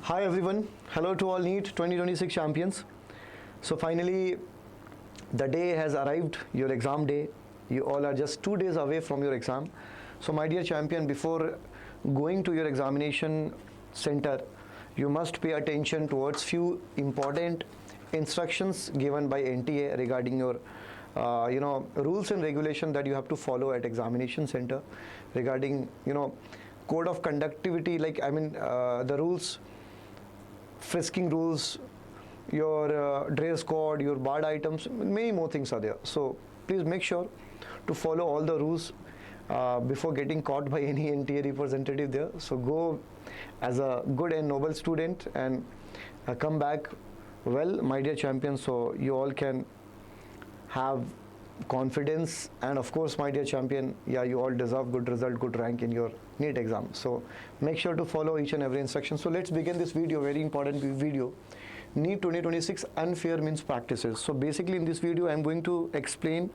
Hi everyone, hello to all Neet 2026 champions. So finally the day has arrived, your exam day. You all are just 2 days away from your exam. So my dear champion, before going to your examination center, you must pay attention towards few important instructions given by NTA regarding your rules and regulation that you have to follow at examination center regarding code of conductivity, like the rules, frisking rules, your dress code, your barred items, many more things are there. So please make sure to follow all the rules before getting caught by any NTA representative there. So go as a good and noble student and come back well, my dear champions, so you all can have confidence. And of course, my dear champion, yeah, you all deserve good result, good rank in your NEET exam. So make sure to follow each and every instruction. So let's begin this video, very important video, NEET 2026 unfair means practices. So basically in this video, I'm going to explain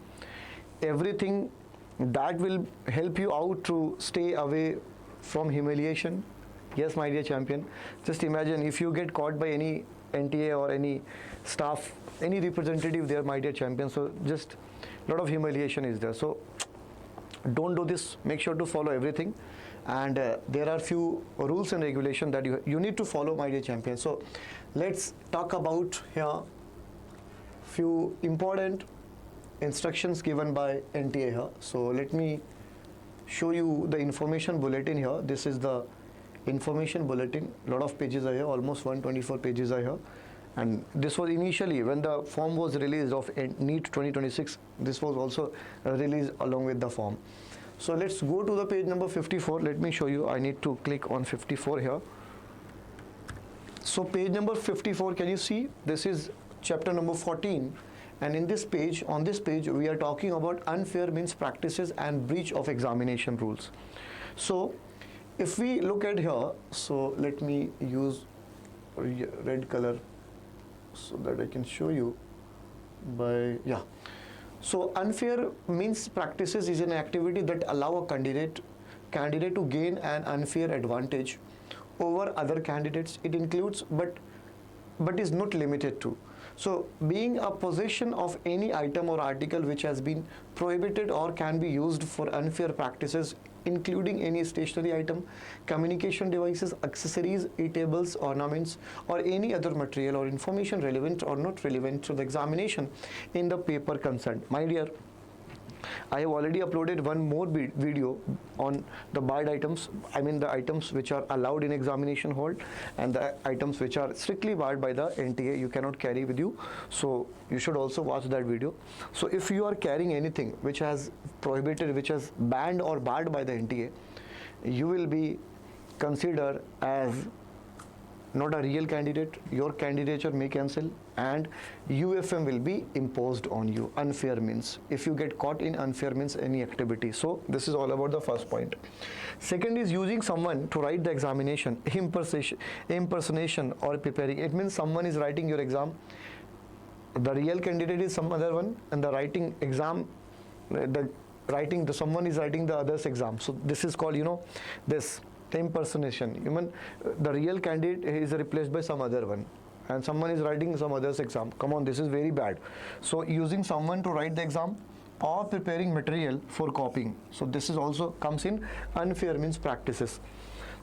everything that will help you out to stay away from humiliation. Yes, my dear champion, just imagine if you get caught by any NTA or any staff, any representative there, my dear champion, so just a lot of humiliation is there. So don't do this, make sure to follow everything. And there are few rules and regulations that you need to follow, my dear champion. So let's talk about here few important instructions given by NTA here. So let me show you the information bulletin here. This is the information bulletin. A lot of pages are here, almost 124 pages are here. And this was initially when the form was released of NEET 2026. This was also released along with the form. So let's go to the page number 54. Let me show you. I need to click on 54 here. So page number 54, can you see? This is chapter number 14. And in this page, on this page, we are talking about unfair means practices and breach of examination rules. So if we look at here, so let me use red color so that I can show you by, yeah. So unfair means practices is an activity that allow a candidate to gain an unfair advantage over other candidates. It includes but is not limited to. So being a possession of any item or article which has been prohibited or can be used for unfair practices, including any stationery item, communication devices, accessories, eatables, ornaments, or any other material or information relevant or not relevant to the examination in the paper concerned. My dear, I have already uploaded one more video on the barred items. I mean the items which are allowed in examination hall and the items which are strictly barred by the NTA, you cannot carry with you. So you should also watch that video. So if you are carrying anything which has prohibited, which has banned or barred by the NTA, you will be considered as not a real candidate. Your candidature may cancel and UFM will be imposed on you. Unfair means, if you get caught in unfair means any activity. So this is all about the first point. Second is using someone to write the examination, impersonation or preparing. It means someone is writing your exam, the real candidate is some other one, and the writing exam, someone is writing the other's exam. So this is called this impersonation. The real candidate is replaced by some other one and someone is writing some other's exam. Come on, this is very bad. So using someone to write the exam or preparing material for copying. So this is also comes in unfair means practices.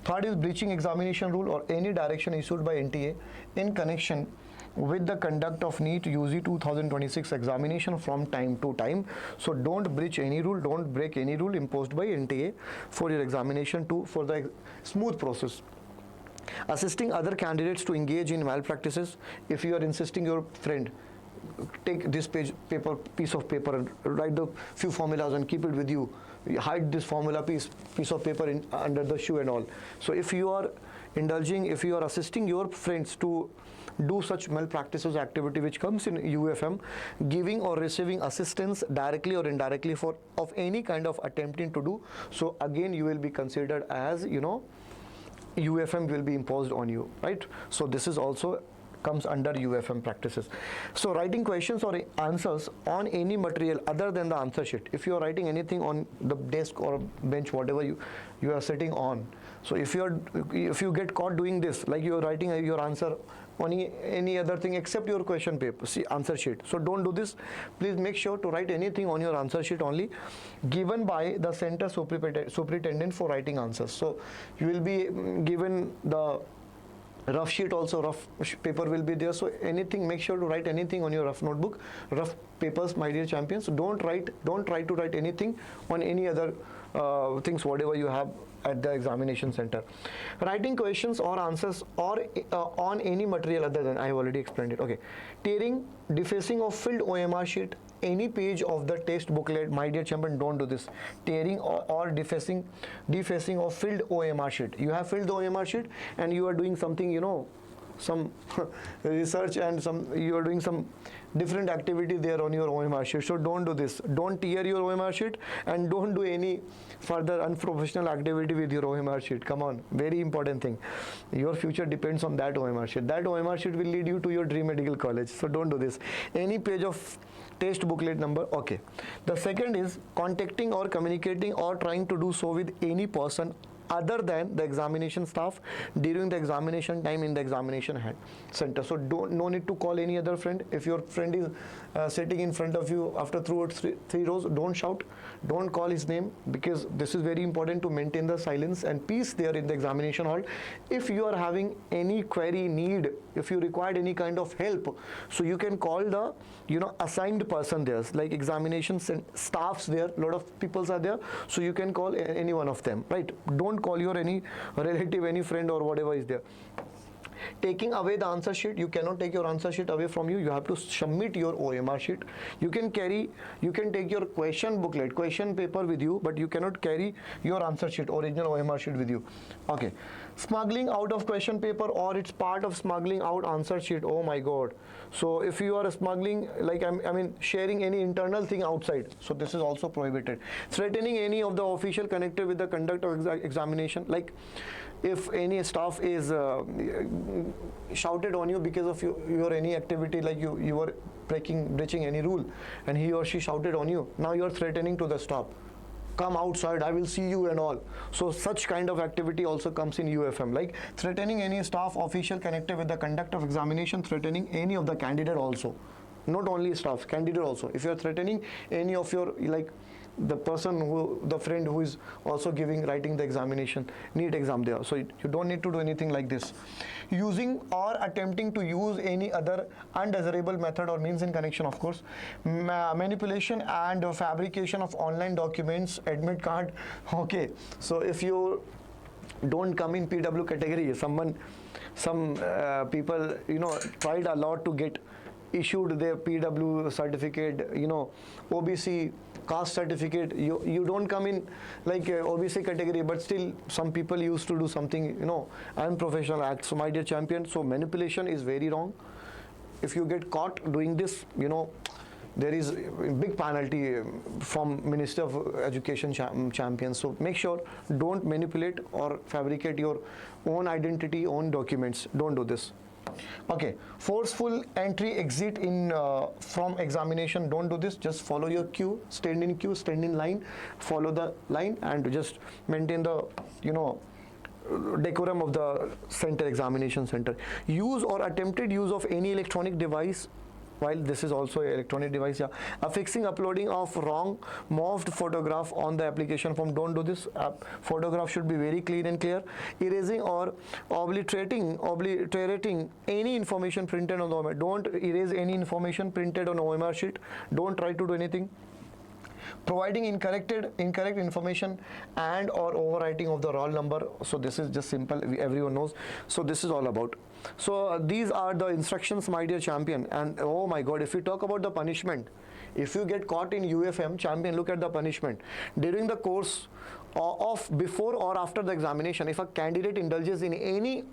Third is breaching examination rule or any direction issued by NTA in connection with the conduct of NEET UG 2026 examination from time to time. So don't breach any rule, don't break any rule imposed by NTA for your examination for the smooth process. Assisting other candidates to engage in malpractices. If you are insisting your friend, take this piece of paper and write the few formulas and keep it with you. Hide this formula piece of paper under the shoe and all. So if you are indulging, if you are assisting your friends to do such malpractices activity which comes in UFM, giving or receiving assistance directly or indirectly of any kind of attempting to do, so again you will be considered as UFM will be imposed on you, right? So this is also comes under UFM practices. So writing questions or answers on any material other than the answer sheet. If you are writing anything on the desk or bench, whatever you are sitting on, so if you get caught doing this, like you are writing your answer on any other thing except your question paper, see answer sheet. So don't do this. Please make sure to write anything on your answer sheet only given by the center superintendent for writing answers. So you will be given the rough sheet also, rough paper will be there. So anything, make sure to write anything on your rough notebook, rough papers, my dear champions. So don't try to write anything on any other things, whatever you have at the examination center. Writing questions or answers or on any material other than, I have already explained it. Okay. Tearing, defacing of filled OMR sheet, any page of the test booklet, my dear champion, don't do this. Tearing or defacing of filled OMR sheet. You have filled the OMR sheet and you are doing something, some research and you are doing some different activity there on your OMR sheet. So don't do this. Don't tear your OMR sheet and don't do any further unprofessional activity with your OMR sheet. Come on, very important thing. Your future depends on that OMR sheet. That OMR sheet will lead you to your dream medical college. So don't do this. Any page of test booklet number, okay. The second is contacting or communicating or trying to do so with any person other than the examination staff during the examination time in the examination center. So no need to call any other friend. If your friend is sitting in front of you after throughout three rows, don't shout, don't call his name, because this is very important to maintain the silence and peace there in the examination hall. If you are having any query, need, if you required any kind of help, so you can call the assigned person there, like examination staffs there, a lot of people are there, so you can call any one of them, right? Don't call your any relative, any friend or whatever is there. Taking away the answer sheet, you cannot take your answer sheet away from you. You have to submit your OMR sheet. You can take your question booklet, question paper with you, but you cannot carry your answer sheet, original OMR sheet with you. Okay. Smuggling out of question paper or it's part of smuggling out answer sheet. Oh my God. So if you are smuggling, like sharing any internal thing outside, so this is also prohibited. Threatening any of the official connected with the conduct of examination, like if any staff is shouted on you because of your any activity, like you were breaching any rule and he or she shouted on you, now you are threatening to the staff, come outside, I will see you and all. So such kind of activity also comes in UFM, like threatening any staff official connected with the conduct of examination, threatening any of the candidate also, not only staff, candidate also. If you are threatening any of your, like the friend who is also writing the examination, NEET exam there, so you don't need to do anything like this. Using or attempting to use any other undesirable method or means in connection, of course, manipulation and fabrication of online documents, admit card. Okay, so if you don't come in PW category, some people tried a lot to get issued their PW certificate, OBC caste certificate. You don't come in like OBC category, but still some people used to do something, unprofessional acts. So my dear champion, so manipulation is very wrong. If you get caught doing this, there is a big penalty from Minister of Education champions. So make sure don't manipulate or fabricate your own identity, own documents. Don't do this. Okay, forceful entry exit in from examination, don't do this. Just follow your queue, stand in line, follow the line and just maintain the decorum of the examination center. Use or attempted use of any electronic device, while this is also an electronic device, affixing, uploading of wrong morphed photograph on the application form, don't do this. Photograph should be very clean and clear. Erasing or obliterating any information printed on the OMR. Don't erase any information printed on OMR sheet. Don't try to do anything. Providing incorrect information and or overwriting of the roll number. So this is just simple, everyone knows. So this is all about. So these are the instructions, my dear champion. And oh my God, if we talk about the punishment, if you get caught in UFM, champion, look at the punishment. During the course of before or after the examination, if a candidate indulges in any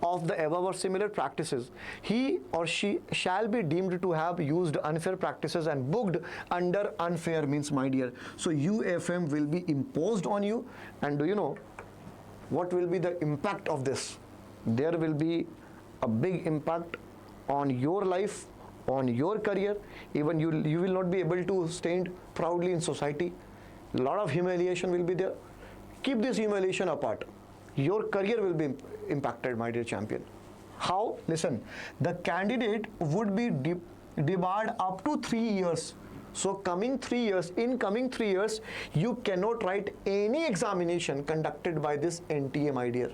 of the above or similar practices, he or she shall be deemed to have used unfair practices and booked under unfair means, my dear. So UFM will be imposed on you. And do you know what will be the impact of this? There will be a big impact on your life, on your career. Even you will not be able to stand proudly in society. A lot of humiliation will be there. Keep this humiliation apart. Your career will be impacted, my dear champion. How? Listen, the candidate would be debarred up to 3 years. So coming 3 years, in coming 3 years, you cannot write any examination conducted by this NTA, my dear.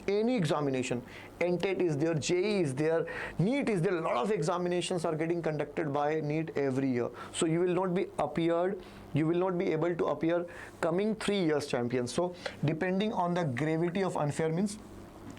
Any examination. NTET is there, JEE is there, Neet is there. A lot of examinations are getting conducted by Neet every year. So you will not be appeared, you will not be able to appear coming 3 years, champions. So depending on the gravity of unfair means,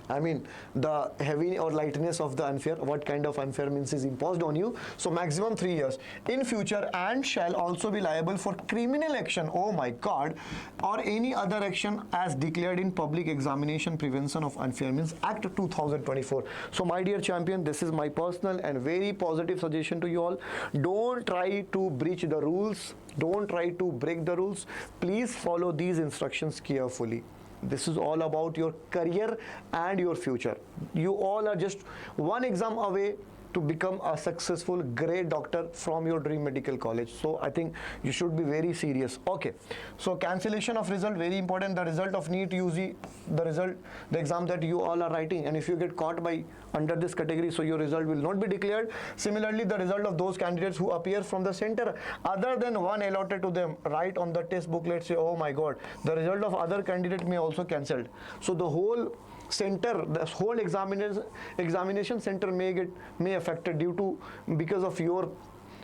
I mean the heavy or lightness of the unfair, what kind of unfair means is imposed on you. So maximum 3 years in future, and shall also be liable for criminal action, oh my god, or any other action as declared in Public Examination Prevention of Unfair Means Act 2024. So my dear champion, this is my personal and very positive suggestion to you all. Don't try to breach the rules, don't try to break the rules. Please follow these instructions carefully. This is all about your career and your future. You all are just one exam away to become a successful, great doctor from your dream medical college. So I think you should be very serious. Okay. So cancellation of result, very important. The result of NEET UG, the result, the exam that you all are writing, and if you get caught by under this category, so your result will not be declared. Similarly, the result of those candidates who appear from the center other than one allotted to them, right on the test booklet, say, oh my god, the result of other candidate may also cancelled. So the whole center, the whole examination center may affected due to, because of your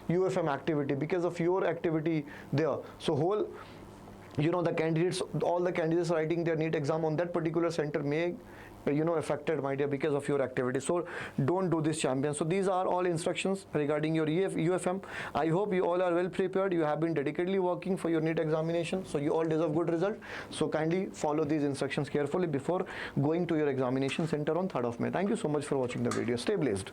UFM activity, because of your activity there. So whole, you know, the candidates, all the candidates writing their NEET exam on that particular center may, you know, affected, my dear, because of your activity. So don't do this, champion. So these are all instructions regarding your UFM. I hope you all are well prepared. You have been dedicatedly working for your NEET examination, so you all deserve good result. So kindly follow these instructions carefully before going to your examination center on 3rd of May. Thank you so much for watching the video. Stay blessed.